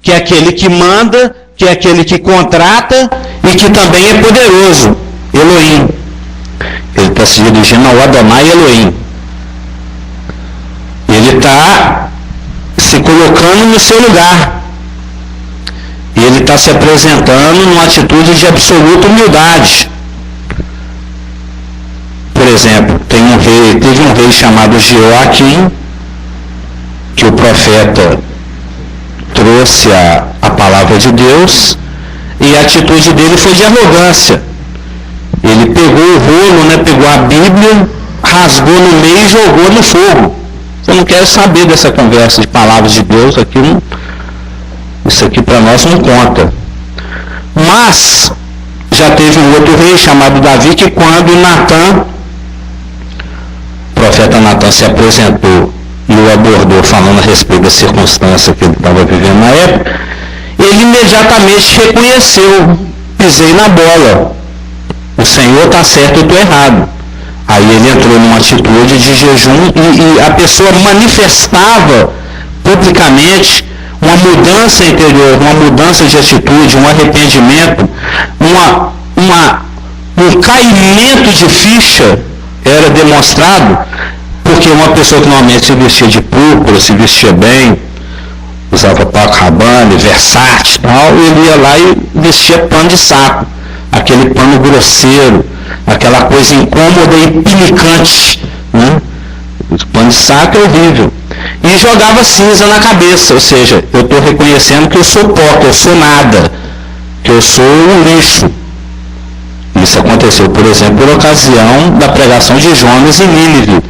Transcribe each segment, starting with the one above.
que é aquele que manda, que é aquele que contrata e que também é poderoso, Elohim. Ele está se dirigindo ao Adonai Elohim. Ele está se colocando no seu lugar. E ele está se apresentando numa atitude de absoluta humildade. Por exemplo, teve um rei chamado Joaquim, que o profeta trouxe a palavra de Deus, e a atitude dele foi de arrogância. Ele pegou o rolo, pegou a Bíblia, rasgou no meio e jogou no fogo. Eu não quero saber dessa conversa de palavras de Deus, isso aqui para nós não conta. Mas já teve um outro rei chamado Davi, que quando o profeta Natan se apresentou e o abordou falando a respeito da circunstância que ele estava vivendo na época, ele imediatamente reconheceu: pisei na bola, o Senhor está certo, eu estou errado. Aí ele entrou numa atitude de jejum e a pessoa manifestava publicamente uma mudança interior, uma mudança de atitude, um arrependimento, um caimento de ficha era demonstrado, porque uma pessoa que normalmente se vestia de púrpura, se vestia bem, usava Paco Rabanne, Versace e tal, ele ia lá e vestia pano de saco, aquele pano grosseiro, aquela coisa incômoda e pinicante, O pano de saco é horrível. E jogava cinza na cabeça, ou seja, eu estou reconhecendo que eu sou pó, que eu sou nada, que eu sou um lixo. Isso aconteceu, por exemplo, por ocasião da pregação de Jonas em Nínive.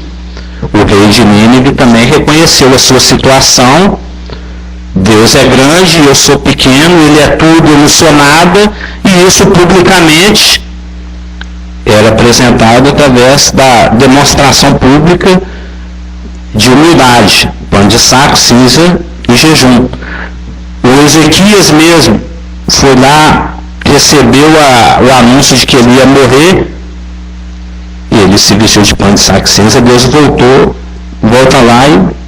O rei de Nínive também reconheceu a sua situação. Deus é grande, eu sou pequeno, Ele é tudo, eu não sou nada, e isso publicamente era apresentado através da demonstração pública de humildade, pano de saco, cinza e jejum. O Ezequias mesmo foi lá, recebeu o anúncio de que ele ia morrer, e ele se vestiu de pano de saco e cinza. Deus volta lá e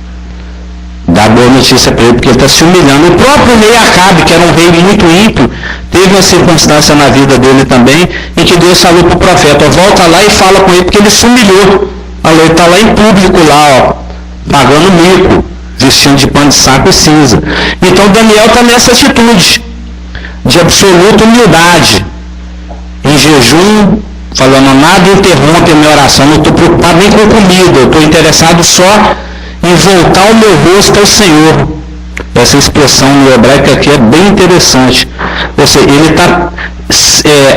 dá boa notícia para ele, porque ele está se humilhando. O próprio rei Acabe, que era um rei muito ímpio, teve uma circunstância na vida dele também, em que Deus falou para o profeta: volta lá e fala com ele, porque ele se humilhou. Ele está lá em público, pagando mico, vestindo de pano de saco e cinza. Então Daniel está nessa atitude de absoluta humildade, em jejum, falando: nada interrompe a minha oração, não estou preocupado nem com comida, eu estou interessado só em voltar o meu rosto ao Senhor. Essa expressão no hebraico aqui é bem interessante. Ou seja, ele está,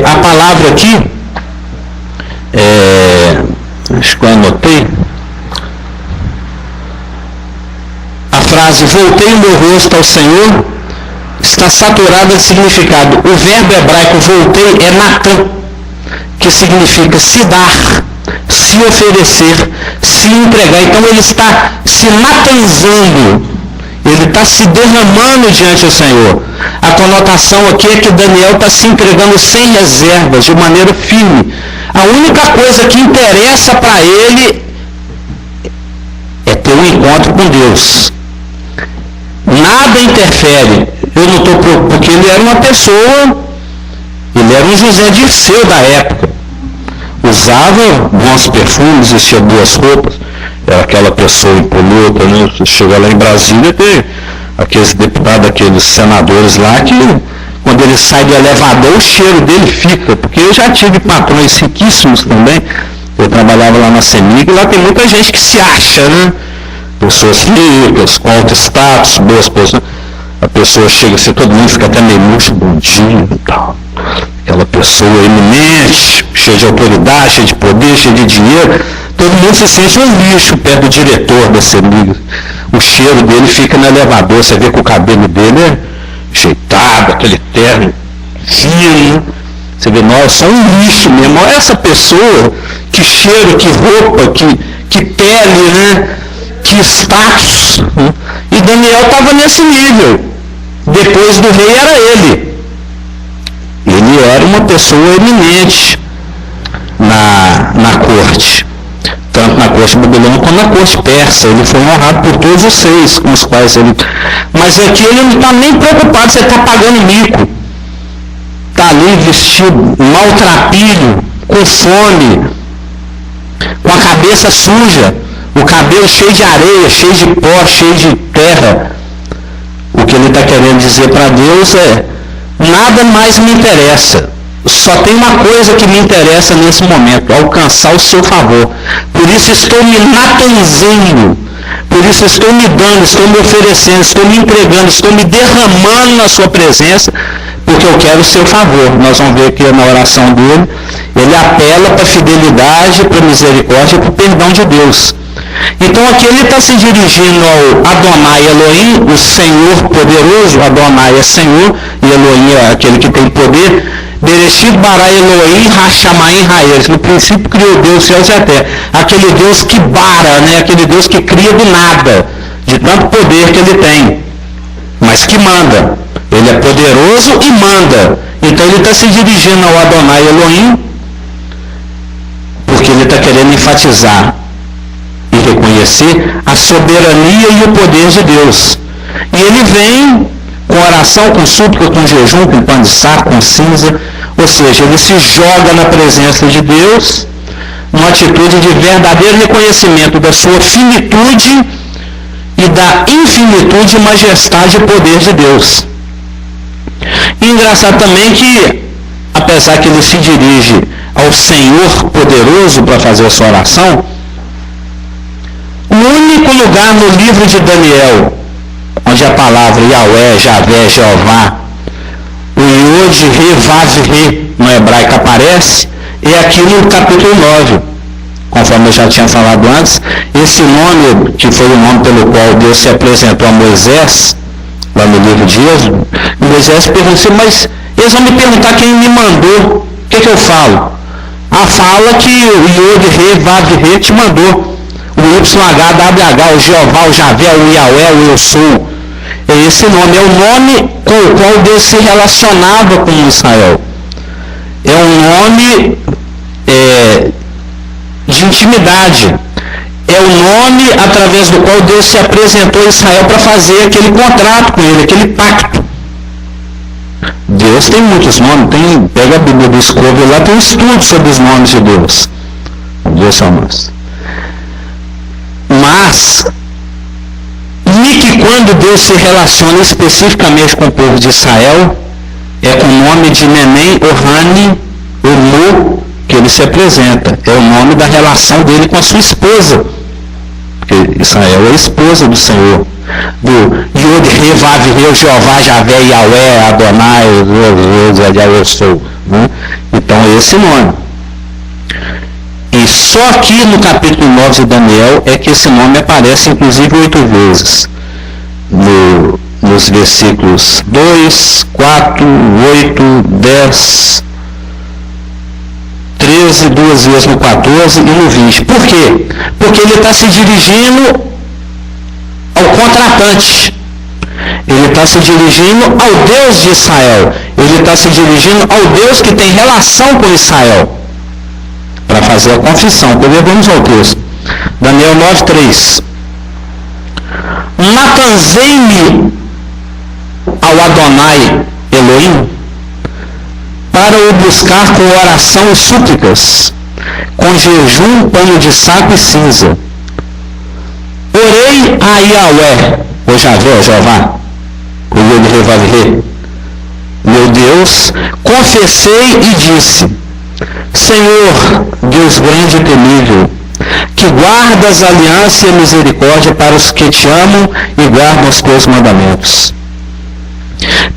a palavra aqui, acho que eu anotei, a frase voltei o meu rosto ao Senhor está saturada de significado. O verbo hebraico voltei é natan, que significa se dar, se oferecer, se entregar. Então ele está se natanzando, ele está se derramando diante do Senhor. A conotação aqui é que Daniel está se entregando sem reservas, de maneira firme. A única coisa que interessa para ele é ter um encontro com Deus. Nada interfere. Eu não estou preocupado, porque ele era uma pessoa, ele era um José Dirceu da época. Usava bons perfumes, vestia boas roupas, era aquela pessoa impoluta, Você chega lá em Brasília, tem aqueles deputados, aqueles senadores lá, que quando ele sai do elevador, o cheiro dele fica, porque eu já tive patrões riquíssimos também. Eu trabalhava lá na CEMIG, e lá tem muita gente que se acha, Pessoas ricas, com alto status, boas pessoas. A pessoa chega assim, todo mundo fica até meio murcho, bom dia e tal. Aquela pessoa eminente, cheia de autoridade, cheia de poder, cheia de dinheiro. Todo mundo se sente um lixo perto do diretor da CEMIG. O cheiro dele fica no elevador, você vê que o cabelo dele é ajeitado, aquele terno fino. Você vê, nossa, só um lixo mesmo. Olha essa pessoa, que cheiro, que roupa, que pele, que status. E Daniel estava nesse nível. Depois do rei era ele. Ele era uma pessoa eminente na corte, tanto na corte babilônica quanto na corte persa. Ele foi honrado por todos os seis com os quais ele... Mas aqui ele não está nem preocupado se ele está pagando mico. Está ali vestido, maltrapilho, com fome, com a cabeça suja, o cabelo cheio de areia, cheio de pó, cheio de terra. O que ele está querendo dizer para Deus é: nada mais me interessa. Só tem uma coisa que me interessa nesse momento: alcançar o seu favor. Por isso estou me natanzando, por isso estou me dando, estou me oferecendo, estou me entregando, estou me derramando na sua presença, porque eu quero o seu favor. Nós vamos ver aqui na oração dele, ele apela para a fidelidade, para a misericórdia e para o perdão de Deus. Então aqui ele está se dirigindo ao Adonai Elohim, o Senhor poderoso. Adonai é Senhor e Elohim é aquele que tem poder. Bereshit bara Elohim Hashamayim Haaretz. No princípio criou Deus os céus e a terra. Aquele Deus que bara, né? Aquele Deus que cria do nada, de tanto poder que ele tem, mas que manda. Ele é poderoso e manda. Então ele está se dirigindo ao Adonai Elohim, porque ele está querendo enfatizar e reconhecer a soberania e o poder de Deus. E ele vem com oração, com súplica, com jejum, com pano de saco, com cinza. Ou seja, ele se joga na presença de Deus, numa atitude de verdadeiro reconhecimento da sua finitude e da infinitude, majestade e poder de Deus. E engraçado também que, apesar que ele se dirige ao Senhor poderoso para fazer a sua oração, o único lugar no livro de Daniel onde a palavra Yahweh, Javé, Jeová, o Yod, Re, Vav, Re no hebraico aparece, é aqui no capítulo 9. Conforme eu já tinha falado antes, esse nome, que foi o nome pelo qual Deus se apresentou a Moisés, lá no livro de Êxodo, Moisés perguntou assim: mas eles vão me perguntar quem me mandou, o que eu falo? Fala que o Yod, Re, Vav, Re te mandou. O YHWH, o Jeová, o Javé, o Yahweh, o Eu Sou. É esse nome, é o nome com o qual Deus se relacionava com Israel. É um nome de intimidade. É o nome através do qual Deus se apresentou a Israel para fazer aquele contrato com ele, aquele pacto. Deus tem muitos nomes, pega a Bíblia do Scoville lá, tem um estudo sobre os nomes de Deus. Deus é o nosso. Mas, e que quando Deus se relaciona especificamente com o povo de Israel, é com o nome de Nenem, Ohani, Olu, que ele se apresenta. É o nome da relação dele com a sua esposa. Porque Israel é a esposa do Senhor. Do Yod, Re, Vav, Re, Jeová, Javé, Yahweh, Adonai, Eu Sou. Então é esse nome. E só aqui no capítulo 9 de Daniel é que esse nome aparece inclusive 8 vezes. Nos versículos 2, 4, 8, 10, 13, 2 vezes no 14 e no 20. Por quê? Porque ele está se dirigindo ao contratante. Ele está se dirigindo ao Deus de Israel. Ele está se dirigindo ao Deus que tem relação com Israel, para fazer a confissão. Vamos ao texto. Daniel 9:3. Natanzei-me ao Adonai Elohim para o buscar com oração e súplicas, com jejum, pano de saco e cinza. Orei a Yahweh, o Javé, o Jeová, o Yod, Re, Vav, Re, meu Deus, confessei e disse: Senhor, Deus grande e temível, que guardas a aliança e a misericórdia para os que te amam e guardam os teus mandamentos.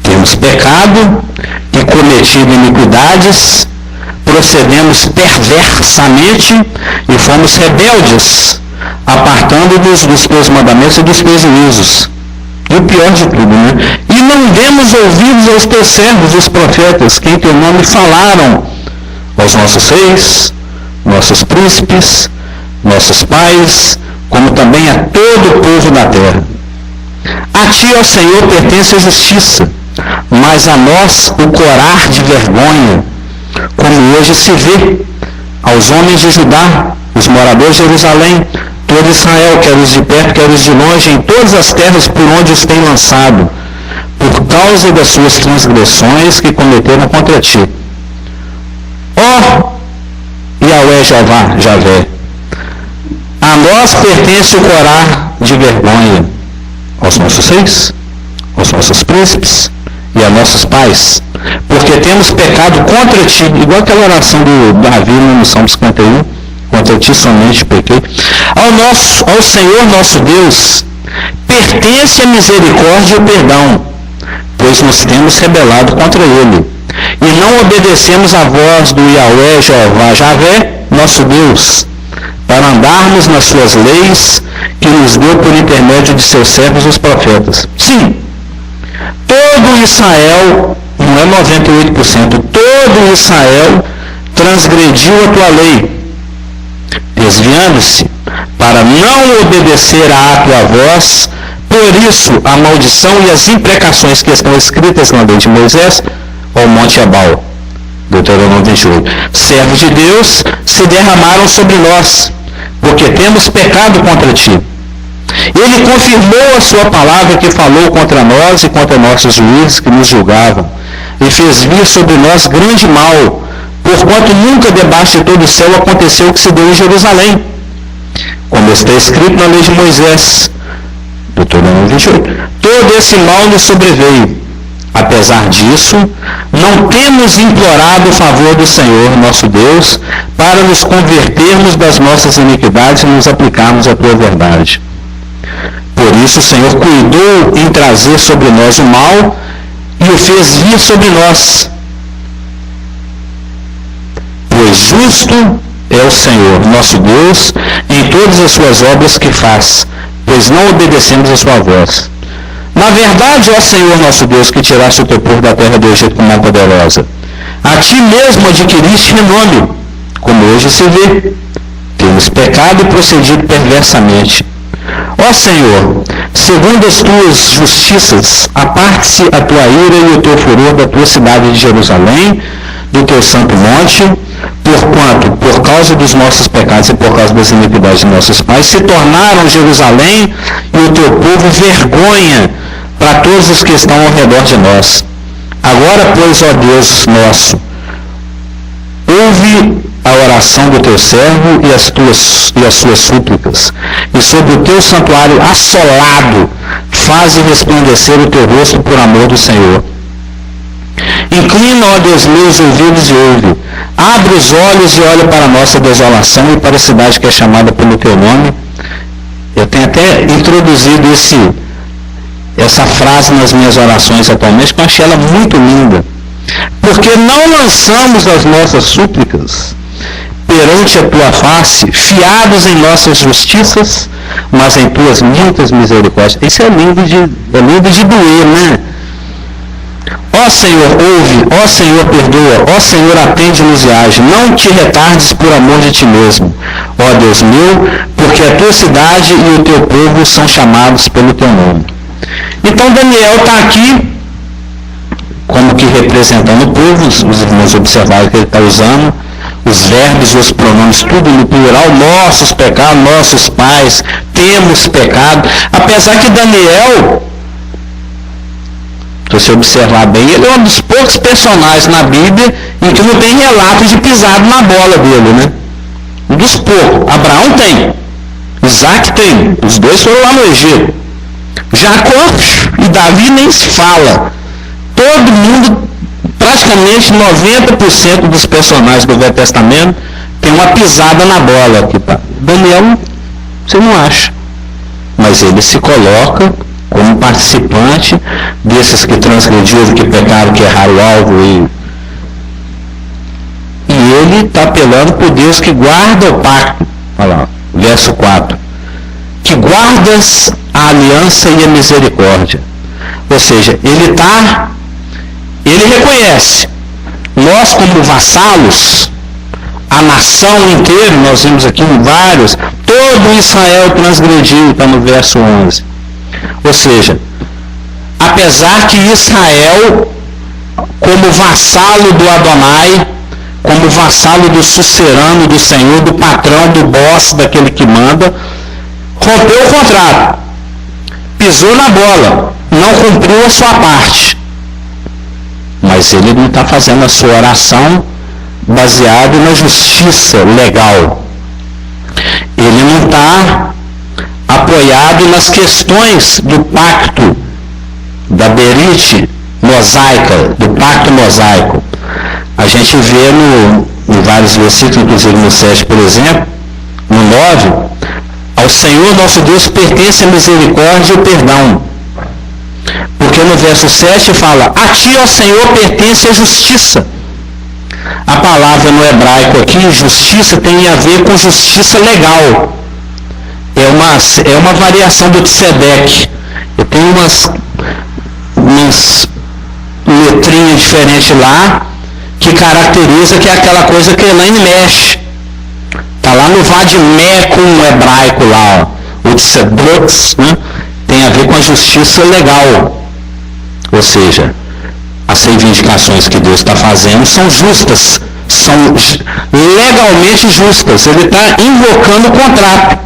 Temos pecado e cometido iniquidades, procedemos perversamente e fomos rebeldes, apartando-nos dos teus mandamentos e dos teus juízos. E o pior de tudo, né? E não demos ouvidos aos teus servos, os profetas, que em teu nome falaram aos nossos reis, nossos príncipes, nossos pais, como também a todo o povo da terra. A ti, ó Senhor, pertence a justiça, mas a nós o corar de vergonha, como hoje se vê aos homens de Judá, os moradores de Jerusalém, todo Israel, quer os de perto, quer os de longe, em todas as terras por onde os tem lançado, por causa das suas transgressões que cometeram contra ti. Ó Yahweh Javé, a nós pertence o corar de vergonha, aos nossos reis, aos nossos príncipes e a nossos pais, porque temos pecado contra ti, igual aquela oração do Davi no Salmo 51, contra ti somente pequei. Ao Senhor nosso Deus pertence a misericórdia e o perdão, pois nos temos rebelado contra ele, e não obedecemos a voz do Yahweh Javé, nosso Deus, para andarmos nas suas leis que nos deu por intermédio de seus servos os profetas. Sim, todo Israel, não é 98%, todo Israel transgrediu a tua lei, desviando-se para não obedecer à tua voz. Por isso, a maldição e as imprecações que estão escritas na lei de Moisés ao Monte Ebal, Deuteronômio 28, servos de Deus, se derramaram sobre nós, porque temos pecado contra ti. Ele confirmou a sua palavra que falou contra nós e contra nossos juízes que nos julgavam, e fez vir sobre nós grande mal, porquanto nunca debaixo de todo o céu aconteceu o que se deu em Jerusalém, como está escrito na lei de Moisés, Deuteronômio 28. Todo esse mal nos sobreveio. Apesar disso, não temos implorado o favor do Senhor, nosso Deus, para nos convertermos das nossas iniquidades e nos aplicarmos à tua verdade. Por isso o Senhor cuidou em trazer sobre nós o mal e o fez vir sobre nós. Pois justo é o Senhor, nosso Deus, em todas as suas obras que faz, pois não obedecemos a sua voz. Na verdade, ó Senhor nosso Deus, que tiraste o teu povo da terra do Egito com mão poderosa, a ti mesmo adquiriste renome, como hoje se vê. Temos pecado e procedido perversamente. Ó Senhor, segundo as tuas justiças, aparte-se a tua ira e o teu furor da tua cidade de Jerusalém, do teu santo monte, porquanto, por causa dos nossos pecados e por causa das iniquidades de nossos pais, se tornaram Jerusalém e o teu povo vergonha para todos os que estão ao redor de nós. Agora, pois, ó Deus nosso, ouve a oração do teu servo e as suas súplicas, e sobre o teu santuário assolado, faze resplandecer o teu rosto por amor do Senhor. Inclina, ó Deus meu, os ouvidos e ouve. Abre os olhos e olha para a nossa desolação e para a cidade que é chamada pelo teu nome. Eu tenho até introduzido essa frase nas minhas orações atualmente, porque eu achei ela muito linda. Porque não lançamos as nossas súplicas perante a tua face, fiados em nossas justiças, mas em tuas muitas misericórdias. Isso é lindo de doer, né? Ó Senhor, ouve, ó Senhor, perdoa, ó Senhor, atende-nos e age. Não te retardes por amor de ti mesmo, ó Deus meu, porque a tua cidade e o teu povo são chamados pelo teu nome. Então Daniel está aqui, como que representando o povo. Os irmãos observaram que ele está usando os verbos e os pronomes, tudo no plural, nossos pecados, nossos pais, temos pecado. Apesar que Daniel, se você observar bem, ele é um dos poucos personagens na Bíblia em que não tem relato de pisado na bola dele, né? Um dos poucos. Abraão tem, Isaac tem, os dois foram lá no Egito. Jacó e Davi nem se fala. Todo mundo, praticamente 90% dos personagens do Velho Testamento tem uma pisada na bola aqui, tá? Daniel, você não acha. Mas ele se coloca como participante desses que transgrediram, que pecaram, que erraram o alvo. E ele está apelando por Deus que guarda o pacto. Olha lá, verso 4. Que guardas a aliança e a misericórdia. Ou seja, ele reconhece, nós como vassalos, a nação inteira, nós vimos aqui em vários, todo Israel transgrediu, está no verso 11. Ou seja, apesar que Israel, como vassalo do Adonai, como vassalo do sucerano, do senhor, do patrão, do boss, daquele que manda, rompeu o contrato, pisou na bola, não cumpriu a sua parte. Mas ele não está fazendo a sua oração baseado na justiça legal. Ele não está apoiado nas questões do pacto da berite mosaica, do pacto mosaico. A gente vê em vários versículos, inclusive no 7, por exemplo, no 9, ao Senhor nosso Deus pertence a misericórdia e o perdão. Porque no verso 7 fala, a ti, ó Senhor, pertence a justiça. A palavra no hebraico aqui, justiça, tem a ver com justiça legal. É uma variação do Tzedeque. Tem umas letrinhas diferentes lá, que caracteriza que é aquela coisa que Elaine mexe. Está lá no Vadimé com o hebraico lá, ó. O Tzedek, né? Tem a ver com a justiça legal. Ou seja, as reivindicações que Deus está fazendo são justas, são legalmente justas. Ele está invocando o contrato.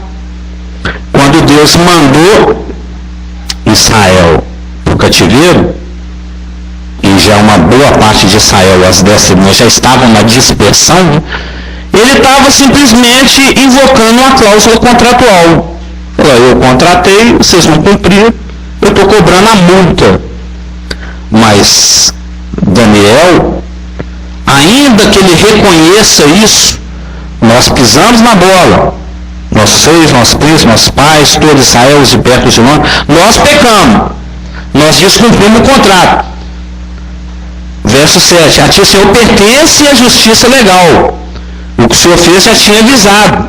Quando Deus mandou Israel para o cativeiro, e já uma boa parte de Israel, as 10 tribos já estavam na dispersão, né? Ele estava simplesmente invocando uma cláusula contratual. Eu contratei, vocês não cumpriram, eu estou cobrando a multa. Mas Daniel, ainda que ele reconheça isso, nós pisamos na bola. Nós seis, nós príncipes, nossos pais, todo Israel, de perto de longe, nós pecamos. Nós descumprimos o contrato. Verso 7, a ti, Senhor, pertence a justiça legal. O que o Senhor fez já tinha avisado.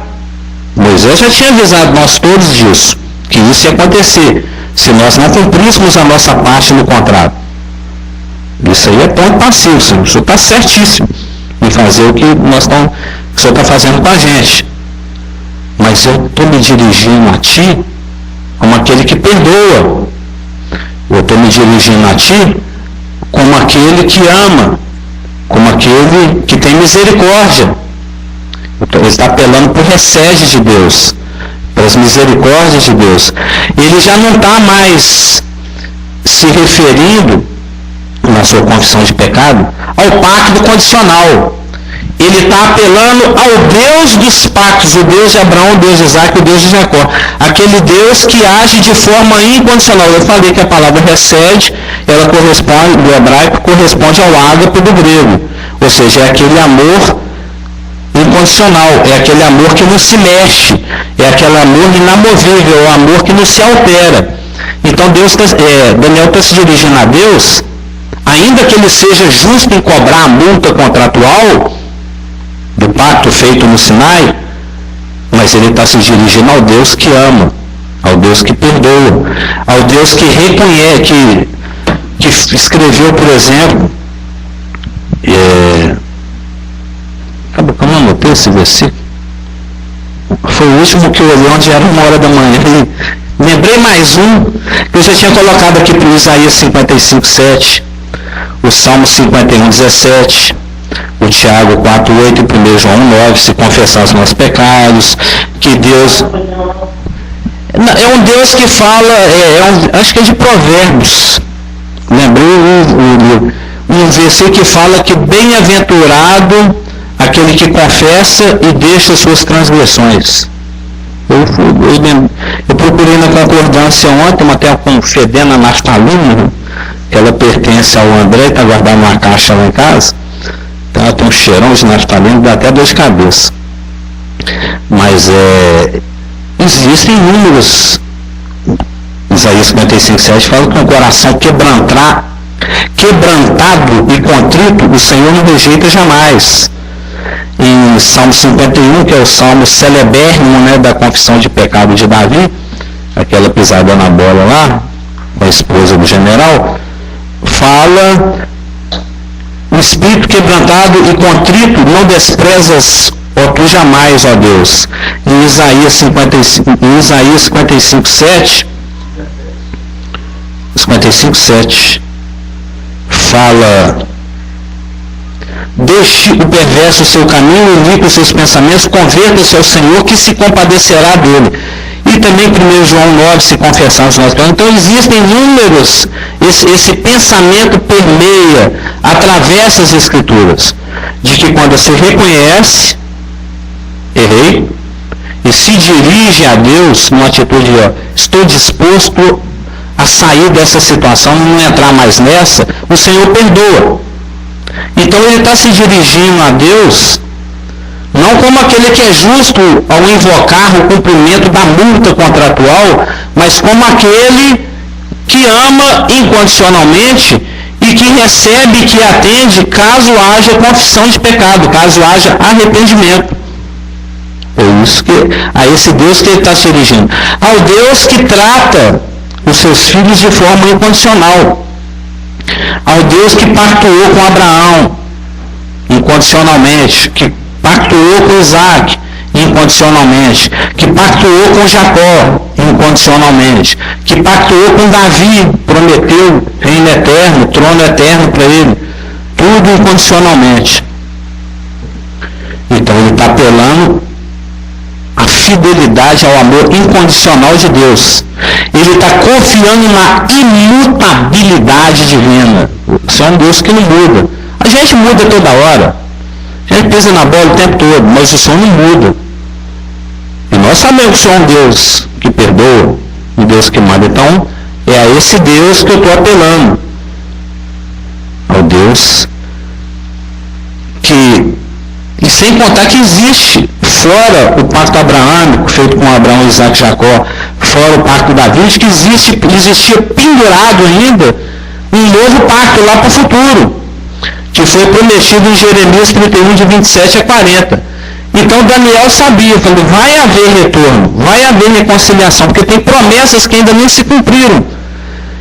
Moisés já tinha avisado nós todos disso, que isso ia acontecer, se nós não cumpríssemos a nossa parte no contrato. Isso aí é ponto passivo, o Senhor está certíssimo em fazer o que o Senhor está fazendo com a gente. Mas eu estou me dirigindo a ti como aquele que perdoa. Eu estou me dirigindo a ti como aquele que ama, como aquele que tem misericórdia. Ele está apelando por recede de Deus, pelas misericórdias de Deus. Ele já não está mais se referindo, na sua confissão de pecado, ao pacto condicional. Ele está apelando ao Deus dos pactos, o Deus de Abraão, o Deus de Isaac, o Deus de Jacó. Aquele Deus que age de forma incondicional. Eu falei que a palavra recede, ela corresponde, do hebraico, corresponde ao ágape do grego. Ou seja, é aquele amor incondicional, é aquele amor que não se mexe, é aquele amor inamovível, é o amor que não se altera. Então Daniel está se dirigindo a Deus, ainda que ele seja justo em cobrar a multa contratual do pacto feito no Sinai, mas ele está se dirigindo ao Deus que ama, ao Deus que perdoa, ao Deus que reconhece, que escreveu, por exemplo, eu não anotei esse versículo, foi o último que eu olhei, onde era 1h da manhã, e lembrei mais um, que eu já tinha colocado aqui para o Isaías 55:7, o Salmo 51:17, o Tiago 4:8 e 1 João 9, se confessar os nossos pecados, que Deus... É um Deus que fala, acho que é de Provérbios, lembrei um versículo que fala que bem-aventurado aquele que confessa e deixa suas transgressões. Eu procurei na concordância ontem, até com fedena naftalina, que ela pertence ao André, está guardada numa caixa lá em casa. Ela tem um cheirão de naftalina, dá até dor de cabeça. Mas existem números. Isaías 55:7 fala que um coração quebrantado e contrito, o Senhor não rejeita jamais. Em Salmo 51, que é o Salmo celebérrimo, né, da confissão de pecado de Davi, aquela pisada na bola lá, com a esposa do general, fala: o espírito quebrantado e contrito não desprezas, ó tu jamais, ó Deus. Em Isaías 55:7 fala: deixe o perverso o seu caminho, o iníquo os seus pensamentos, converta-se ao Senhor, que se compadecerá dele. E também 1 João 9, se confessarmos nossos pecados. Então existem inúmeros, esse pensamento permeia, atravessa as Escrituras, de que quando você reconhece, errei, e se dirige a Deus numa atitude de, estou disposto a sair dessa situação, não entrar mais nessa, o Senhor perdoa. Então ele está se dirigindo a Deus, não como aquele que é justo ao invocar o cumprimento da multa contratual, mas como aquele que ama incondicionalmente e que recebe, que atende caso haja confissão de pecado, caso haja arrependimento. É isso que, a esse Deus que ele está se dirigindo. Ao Deus que trata os seus filhos de forma incondicional. Ao Deus que pactuou com Abraão incondicionalmente, que pactuou com Isaac incondicionalmente, que pactuou com Jacó incondicionalmente, que pactuou com Davi, prometeu reino eterno, trono eterno para ele, tudo incondicionalmente. Então ele está apelando a fidelidade ao amor incondicional de Deus. Ele está confiando na imutabilidade divina. Isso é um Deus que não muda. A gente muda toda hora. A gente pisa na bola o tempo todo, mas o Senhor não muda. E nós sabemos que o Senhor é um Deus que perdoa, um Deus que manda. Então, é a esse Deus que eu estou apelando. Ao Deus que... E sem contar que existe, fora o pacto abraâmico, feito com Abraão, Isaac e Jacó, fora o pacto Davi, que existia pendurado ainda um novo pacto lá para o futuro, que foi prometido em Jeremias 31, de 27 a 40. Então Daniel sabia, falou, vai haver retorno, vai haver reconciliação, porque tem promessas que ainda nem se cumpriram.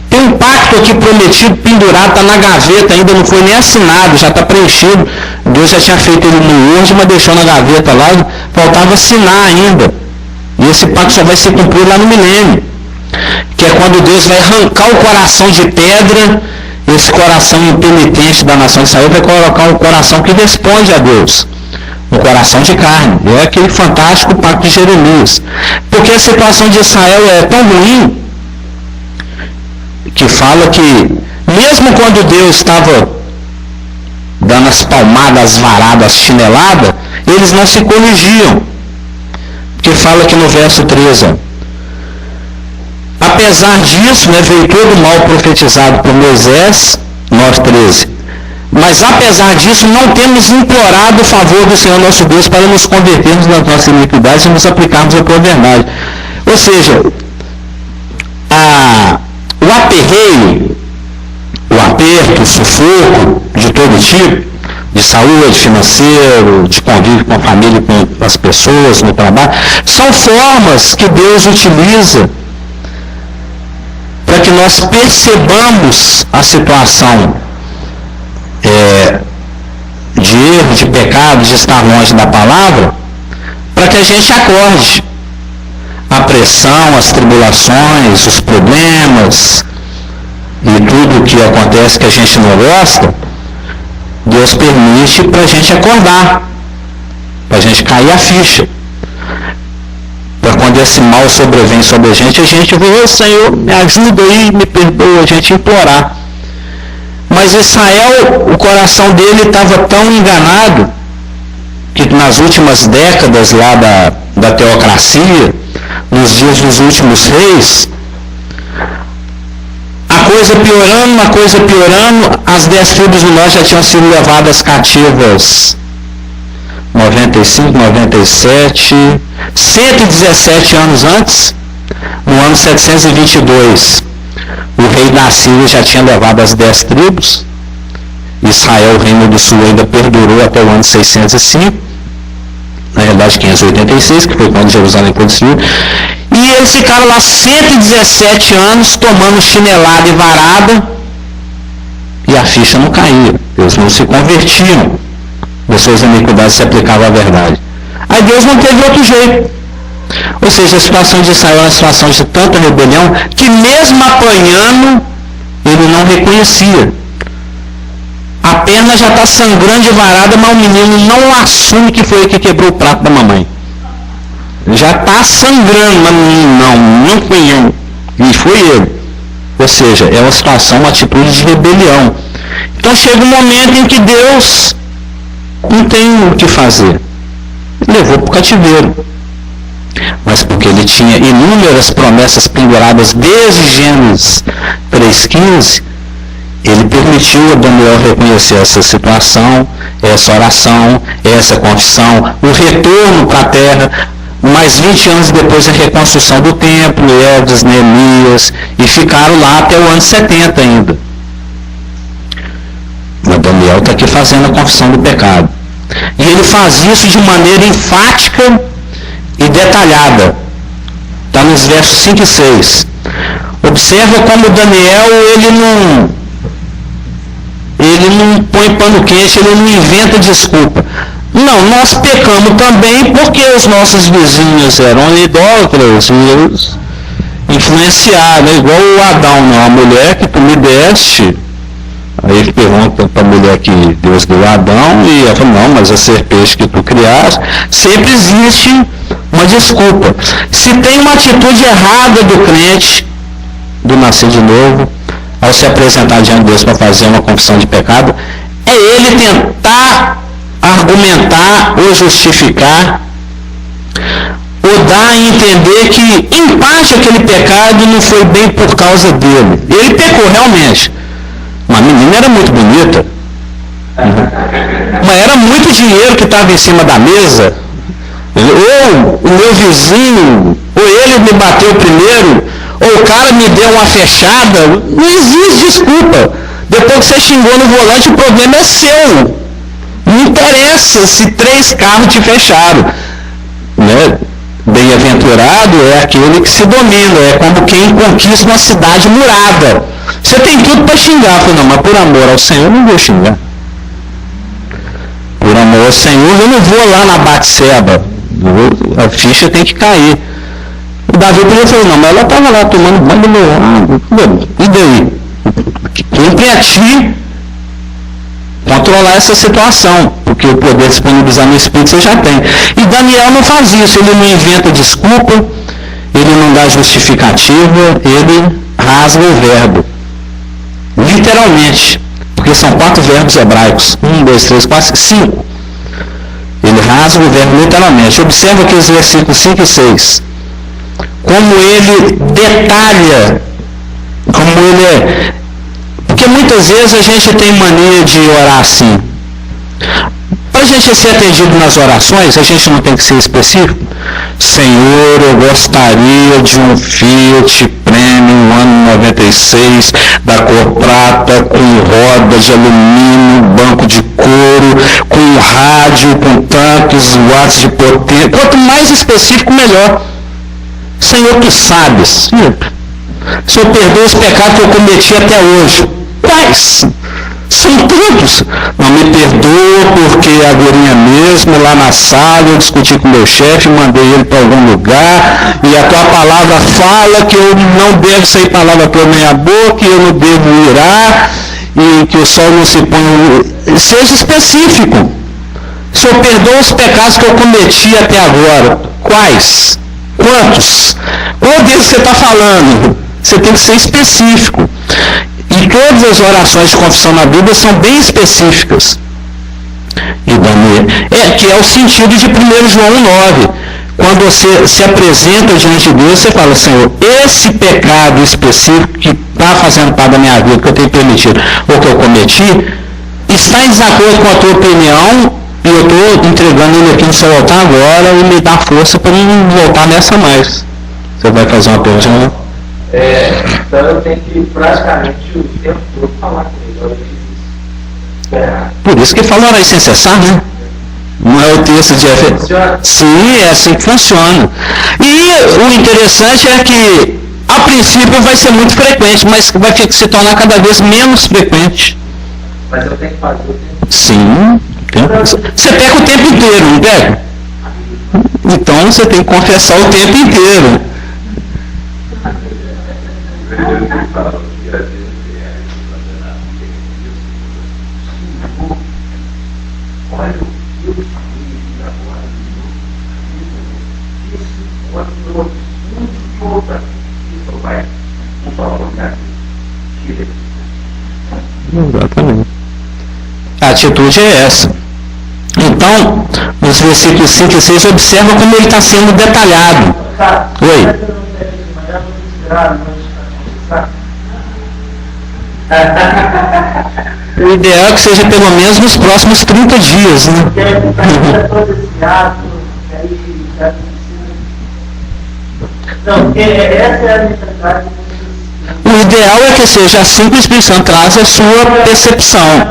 Tem um pacto aqui prometido, pendurado, está na gaveta, ainda não foi nem assinado, já está preenchido. Deus já tinha feito ele no Word, mas deixou na gaveta lá, faltava assinar ainda. E esse pacto só vai ser cumprido lá no milênio. Que é quando Deus vai arrancar o coração de pedra, esse coração impenitente da nação de Israel vai colocar um coração que responde a Deus. Um coração de carne. É aquele fantástico pacto de Jeremias. Porque a situação de Israel é tão ruim, que fala que, mesmo quando Deus estava dando as palmadas, as varadas, as chineladas, eles não se corrigiam. Porque fala aqui no verso 13, apesar disso, veio todo o mal profetizado por Moisés, 9:13. Mas apesar disso, não temos implorado o favor do Senhor nosso Deus para nos convertermos nas nossas iniquidades e nos aplicarmos a tua verdade. Ou seja, o aperreio, o aperto, o sufoco de todo tipo, de saúde, financeiro, de convívio com a família, com as pessoas, no trabalho, são formas que Deus utiliza para que nós percebamos a situação de erro, de pecado, de estar longe da palavra, para que a gente acorde. A pressão, as tribulações, os problemas e tudo o que acontece que a gente não gosta, Deus permite para a gente acordar, para a gente cair a ficha. Para quando esse mal sobrevém sobre a gente vai, Senhor, me ajuda aí, me perdoa, a gente implorar. Mas Israel, o coração dele estava tão enganado, que nas últimas décadas lá da teocracia, nos dias dos últimos reis, a coisa piorando, as 10 tribos do norte já tinham sido levadas cativas 95, 97, 117 anos antes, no ano 722, o rei da Síria já tinha levado as 10 tribos, Israel, o reino do sul, ainda perdurou até o ano 605, na realidade 586, que foi quando Jerusalém foi destruída, e eles ficaram lá 117 anos tomando chinelada e varada, e a ficha não caía, eles não se convertiam, das suas iniquidades se aplicava a verdade. Aí Deus não teve outro jeito. Ou seja, a situação de Israel é uma situação de tanta rebelião, que mesmo apanhando, ele não reconhecia. A perna já está sangrando de varada, mas o menino não assume que foi ele que quebrou o prato da mamãe. Já está sangrando, mas não foi eu. E foi ele. Ou seja, é uma situação, uma atitude de rebelião. Então chega um momento em que Deus não tem o que fazer. Levou para o cativeiro. Mas porque ele tinha inúmeras promessas penduradas desde Gênesis 3,15, ele permitiu a Daniel reconhecer essa situação, essa oração, essa confissão, o retorno para a terra, mais 20 anos depois a reconstrução do templo, Esdras, Neemias, e ficaram lá até o ano 70 ainda. Mas Daniel está aqui fazendo a confissão do pecado. E ele faz isso de maneira enfática e detalhada. Está nos versos 5 e 6. Observa como Daniel, ele não põe pano quente, ele não inventa desculpa. Não, nós pecamos também porque os nossos vizinhos eram idólatras, influenciados, igual o Adão, não, a mulher que tu me deste. Aí ele pergunta para a mulher que Deus deu a Adão, e ela fala, não, mas a serpente que tu criaste, sempre existe uma desculpa. Se tem uma atitude errada do crente, do nascer de novo, ao se apresentar diante de Deus para fazer uma confissão de pecado, é ele tentar argumentar ou justificar, ou dar a entender que, em parte, aquele pecado não foi bem por causa dele. Ele pecou realmente. Uma menina era muito bonita, mas era muito dinheiro que estava em cima da mesa, ou o meu vizinho, ou ele me bateu primeiro, ou o cara me deu uma fechada. Não existe desculpa. Depois que você xingou no volante, o problema é seu. Não interessa se 3 carros te fecharam. Né? Bem-aventurado é aquele que se domina, é como quem conquista uma cidade murada. Você tem tudo para xingar. Falei, não, mas por amor ao Senhor eu não vou xingar. Por amor ao Senhor eu não vou lá na Batseba. A ficha tem que cair. O Davi podia falar, não, mas ela estava lá tomando banho do meu lado. E daí? Cumpre a ti controlar essa situação, porque o poder de disponibilizar no Espírito você já tem. E Daniel não faz isso, ele não inventa desculpa, ele não dá justificativa, ele rasga o verbo. Literalmente, porque são 4 verbos hebraicos. 1, 2, 3, 4, 5. Ele rasga o verbo literalmente. Observa aqui os versículos 5 e 6. Como ele detalha, como ele é. Porque muitas vezes a gente tem mania de orar assim. Para a gente ser atendido nas orações, a gente não tem que ser específico. Senhor, eu gostaria de um Fiat Premium ano 96, da cor prata, com roda de alumínio, banco de couro, com rádio, com tanques, watts de potência. Quanto mais específico, melhor. Senhor, tu sabes. Senhor, perdoa os pecados que eu cometi até hoje. Quais? São tantos. Não me perdoa porque agorinha mesmo, lá na sala, eu discuti com meu chefe, mandei ele para algum lugar, e a tua palavra fala que eu não devo sair palavra por minha boca, eu não devo irar, e que o sol não se põe. Seja específico. Senhor, perdoa os pecados que eu cometi até agora. Quais? Quantos? Qual deles você está falando? Você tem que ser específico. E todas as orações de confissão na Bíblia são bem específicas. E Daniel, que é o sentido de 1 João 9. Quando você se apresenta diante de Deus, você fala, Senhor, esse pecado específico que está fazendo parte da minha vida, que eu tenho permitido, ou que eu cometi, está em desacordo com a tua opinião, e eu estou entregando ele aqui no seu altar agora, e me dá força para não voltar nessa mais. Você vai fazer uma pergunta? Então eu tenho que praticamente o tempo todo falar com ele. Por isso que fala orar sem cessar, né? Não é o texto de Efésios. Sim, é assim que funciona. E o interessante é que, a princípio, vai ser muito frequente, mas vai se tornar cada vez menos frequente. Mas eu tenho que fazer o tempo. Sim. Você peca o tempo inteiro, não pega? Então você tem que confessar o tempo inteiro. olha o filho que agora, isso, olha muito outra, isso vai não só colocar tira. Exatamente. A atitude é essa. Então, nos versículos 5 e 6, observa como ele está sendo detalhado. Oi. O ideal é que seja pelo menos nos próximos 30 dias, né? O ideal é que seja assim que o Espírito Santo traz a sua percepção.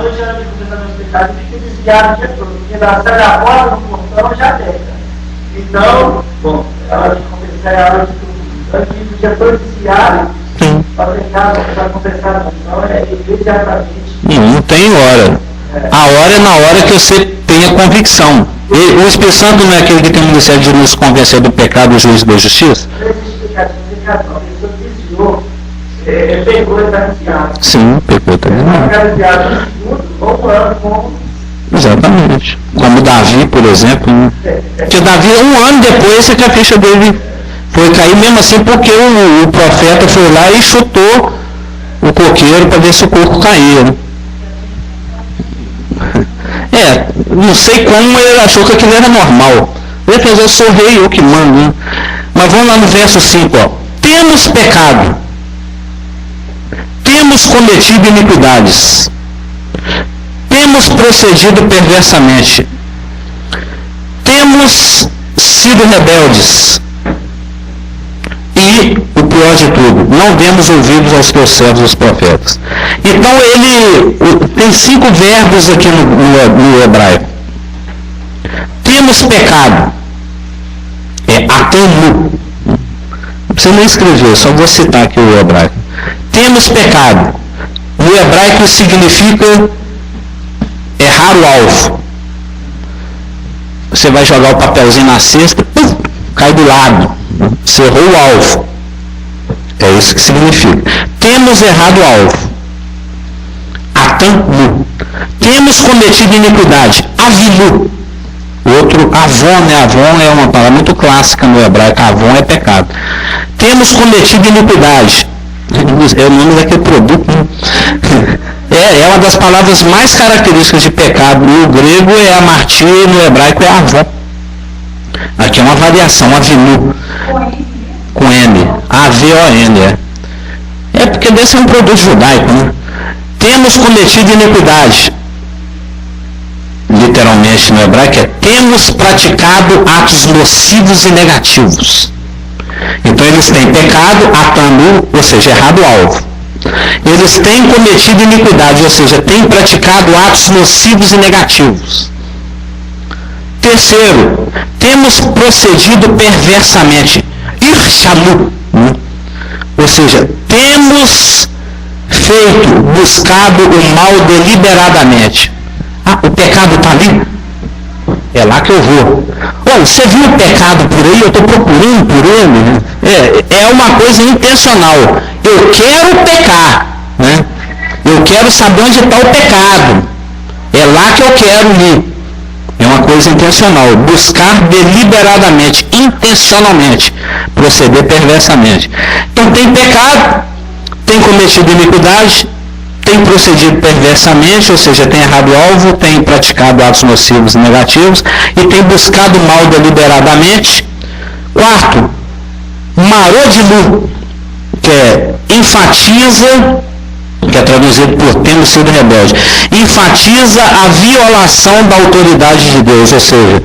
Então, bom, a hora de confessar é a hora de tudo. Antes do dia todo diário, para tentar confessar, então é imediatamente. Não tem hora. A hora é na hora que você tem a convicção. O Espírito Santo não é aquele que tem o ministério de nos convencer do pecado, do juízo e da justiça? Não existe explicação. A pessoa desviou, pecou e está desviado. Sim, pecou e está desviado. Ou um ano com... Exatamente. Como Davi, por exemplo. Né? Porque Davi, um ano depois, é que a ficha dele foi cair, mesmo assim, porque o profeta foi lá e chutou o coqueiro para ver se o coco caía. Né? Não sei como ele achou que aquilo era normal. Ele pensou, eu sou rei, eu que mando. Né? Mas vamos lá no verso 5, ó. Temos pecado. Temos cometido iniquidades. Temos procedido perversamente. Temos sido rebeldes. E, o pior de tudo, não demos ouvidos aos teus servos, os profetas. Então, ele tem 5 verbos aqui no hebraico. Temos pecado. Atanu. Não precisa nem escrever, só vou citar aqui o hebraico. Temos pecado. No hebraico significa errar o alvo. Você vai jogar o papelzinho na cesta, cai do lado. Você errou o alvo. É isso que significa. Temos errado o alvo. Atanu. Temos cometido iniquidade. Avinu. Outro, avon, né? Avon é uma palavra muito clássica no hebraico. Avon é pecado. Temos cometido iniquidade. É o nome daquele produto, né? É uma das palavras mais características de pecado. No grego é amartia e no hebraico é avon. Aqui é uma variação, avinu. Com N. A-V-O-N. É porque desse é um produto judaico, né? Temos cometido iniquidade. Literalmente no hebraico temos praticado atos nocivos e negativos. Então eles têm pecado, atanu, ou seja, errado o alvo. Eles têm cometido iniquidade, ou seja, têm praticado atos nocivos e negativos. Terceiro, temos procedido perversamente. Irshamu. Ou seja, temos buscado o mal deliberadamente. O pecado está ali? É lá que eu vou. Olha, você viu o pecado por aí? Eu estou procurando por ele. É uma coisa intencional. Eu quero pecar. Né? Eu quero saber onde está o pecado. É lá que eu quero ir. É uma coisa intencional. Buscar deliberadamente, intencionalmente, proceder perversamente. Então tem pecado, tem cometido iniquidade, tem procedido perversamente, ou seja, tem errado o alvo, tem praticado atos nocivos e negativos e tem buscado o mal deliberadamente. Quarto, marodilu, que enfatiza, que é traduzido por temos sido rebelde, enfatiza a violação da autoridade de Deus, ou seja,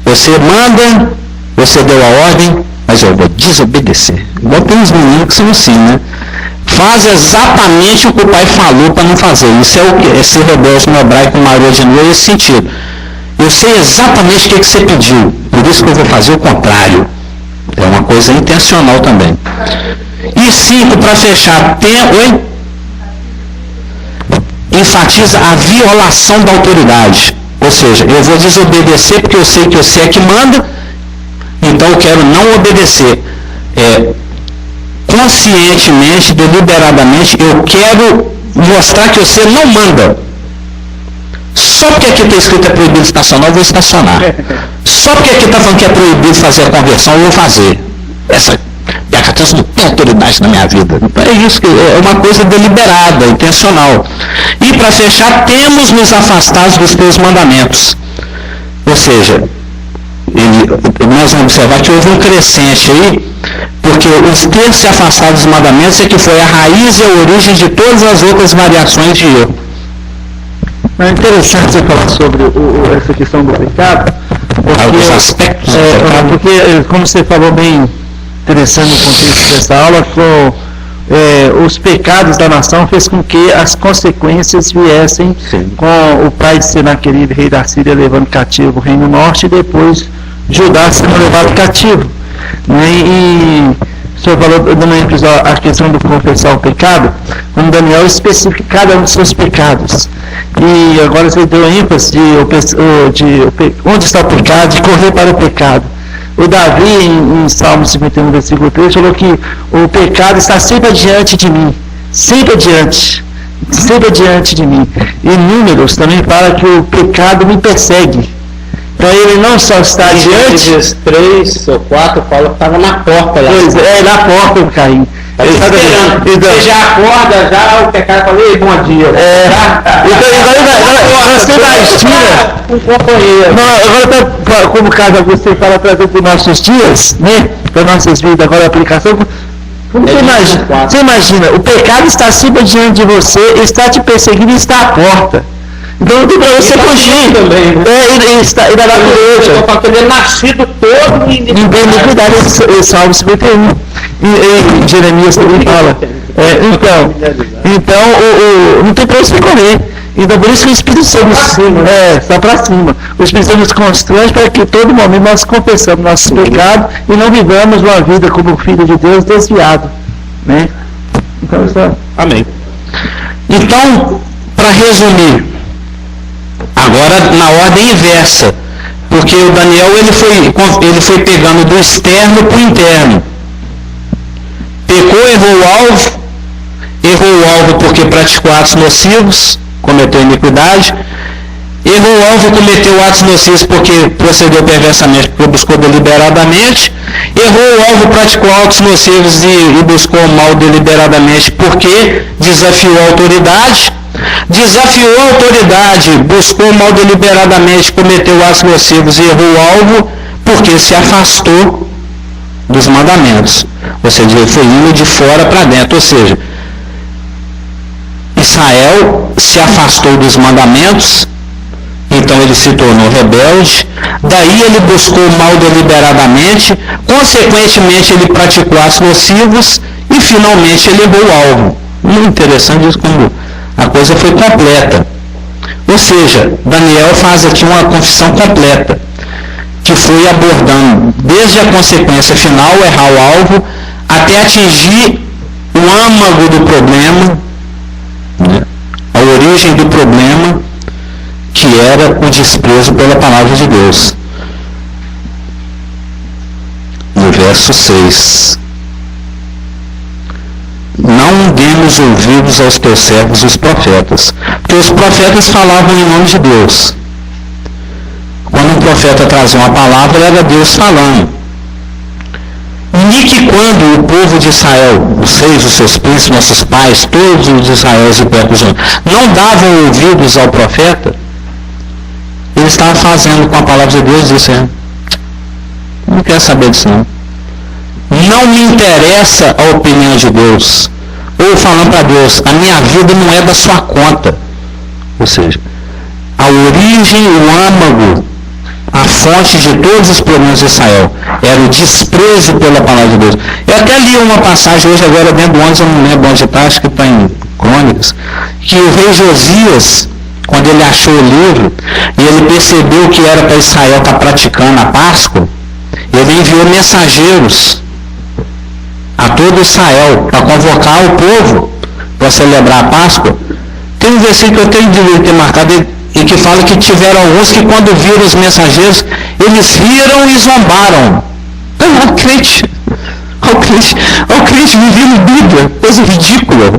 você manda, você deu a ordem, mas eu vou desobedecer. Igual tem uns meninos que são assim, né? Faz exatamente o que o pai falou para não fazer. Isso é o que é ser rebelde no hebraico, marodilu, é esse sentido. Eu sei exatamente o que você pediu, por isso que eu vou fazer o contrário. É uma coisa intencional também. E 5, para fechar, enfatiza a violação da autoridade. Ou seja, eu vou desobedecer porque eu sei que você é que manda, então eu quero não obedecer. Conscientemente, deliberadamente, eu quero mostrar que você não manda. Só porque aqui está escrito é proibido estacionar, eu vou estacionar. Só porque aqui está falando que é proibido fazer a conversão, eu vou fazer. Essa Deus não tem autoridade na minha vida. Então é isso, é uma coisa deliberada, intencional. E para fechar, temos nos afastados dos teus mandamentos. Ou seja, nós vamos observar que houve um crescente aí, porque os ter se afastado dos mandamentos é que foi a raiz e a origem de todas as outras variações de erro. É interessante você falar sobre essa questão do pecado, Alguns aspectos porque, como você falou bem interessante no contexto dessa aula, os pecados da nação fez com que as consequências viessem. Sim. Com o pai de Senaqueribe, rei da Síria, levando cativo o reino norte, e depois Judá sendo levado cativo. E o senhor falou, dando ênfase à questão do confessar o pecado, quando Daniel especifica cada um dos seus pecados. E agora você deu ênfase de onde está o pecado, de correr para o pecado. O Davi, em Salmo 51, versículo 3, falou que o pecado está sempre adiante de mim. Sempre adiante de mim. E Números também fala que o pecado me persegue. Então ele não só está adiante. 3 ou 4 fala que estava na porta lá. Pois é, na porta o Caim. Ele está esperando. Você já acorda, já o pecado fala, ei, bom dia. Então você imagina. Um companheiro. Agora, como o caso você fala trazer para os nossos dias, né? Para nossas vidas, agora a aplicação. Você imagina, o pecado está sempre diante de você, está te perseguindo e está à porta. Então não tem para você fugir também, né? E da natureza. Eu falo que ele é nascido todo em iniquidade. Esse Salmo 51. E Jeremias também fala. Então não tem para você correr. Então por isso que o Espírito Santo está para cima. O Espírito Santo nos constrange para que todo momento nós confessamos nossos pecados e não vivamos uma vida como filho de Deus desviado. Né? Então, amém. Então, para resumir, agora na ordem inversa, porque o Daniel ele foi pegando do externo para o interno. Pecou, errou o alvo porque praticou atos nocivos, cometeu iniquidade, errou o alvo, cometeu atos nocivos porque procedeu perversamente, porque buscou deliberadamente, errou o alvo, praticou atos nocivos e buscou o mal deliberadamente porque desafiou a autoridade, buscou o mal deliberadamente, cometeu atos nocivos e errou o alvo porque se afastou dos mandamentos. Ou seja, ele foi indo de fora para dentro. Ou seja, Israel se afastou dos mandamentos, então ele se tornou rebelde, daí ele buscou o mal deliberadamente, consequentemente ele praticou atos nocivos e finalmente ele errou o alvo. Muito interessante isso, como a coisa foi completa. Ou seja, Daniel faz aqui uma confissão completa, que foi abordando desde a consequência final, errar o alvo, até atingir o âmago do problema, né? A origem do problema, que era o desprezo pela palavra de Deus. No verso 6. Não demos ouvidos aos teus servos, os profetas. Porque os profetas falavam em nome de Deus. Quando um profeta trazia uma palavra, era Deus falando. E que quando o povo de Israel, os reis, os seus príncipes, nossos pais, todos os de Israel e povos, não davam ouvidos ao profeta, ele estava fazendo com a palavra de Deus, dizendo, não quero saber disso não. Não me interessa a opinião de Deus. Ou falando para Deus, a minha vida não é da sua conta. Ou seja, a origem, o âmago, a fonte de todos os problemas de Israel era o desprezo pela palavra de Deus. Eu até li uma passagem hoje, agora dentro do ônibus, eu não lembro onde está, acho que está em Crônicas, que o rei Josias, quando ele achou o livro, e ele percebeu que era para Israel estar praticando a Páscoa, ele enviou mensageiros a todo Israel para convocar o povo para celebrar a Páscoa. Tem um versículo que eu tenho de ter marcado, e que fala que tiveram alguns que quando viram os mensageiros, eles riram e zombaram. Então, o crente vivendo Bíblia, coisa ridícula.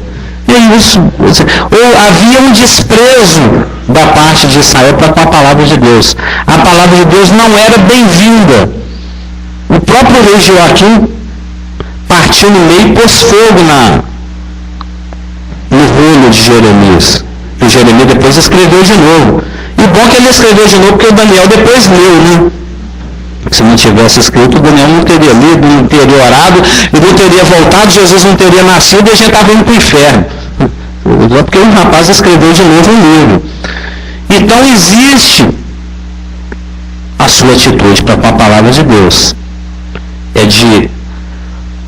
É isso. Ou havia um desprezo da parte de Israel para com a palavra de Deus. A palavra de Deus não era bem-vinda. O próprio rei Joaquim partiu no meio e pôs fogo no rolo de Jeremias. E Jeremias depois escreveu de novo. E bom que ele escreveu de novo, porque o Daniel depois leu, né? Se não tivesse escrito, o Daniel não teria lido, não teria orado, e não teria voltado, Jesus não teria nascido e a gente estava indo para o inferno. Porque o rapaz escreveu de novo um livro. Então existe a sua atitude para com a palavra de Deus. É de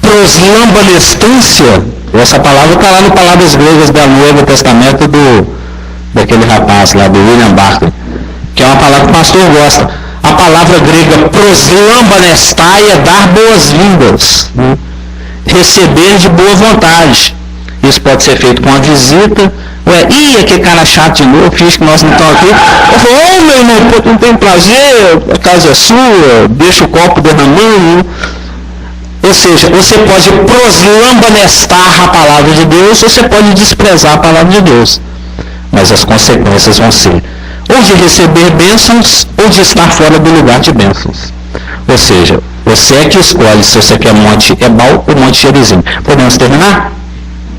proslambalestância. Essa palavra está lá no Palavras Gregas do Novo Testamento daquele rapaz lá, do William Barclay, que é uma palavra que o pastor gosta. A palavra grega proslambanestai é dar boas-vindas, né? Receber de boa vontade. Isso pode ser feito com uma visita. Que cara chato de novo, finge que nós não estamos aqui. Eu falo, meu irmão, pô, não tem prazer, a casa é sua, deixa o copo derramando. Ou seja, você pode proslambanestar a palavra de Deus, ou você pode desprezar a palavra de Deus. Mas as consequências vão ser ou de receber bênçãos, ou de estar fora do lugar de bênçãos. Ou seja, você é que escolhe se você quer Monte Ebal ou Monte Gerizim. Podemos terminar?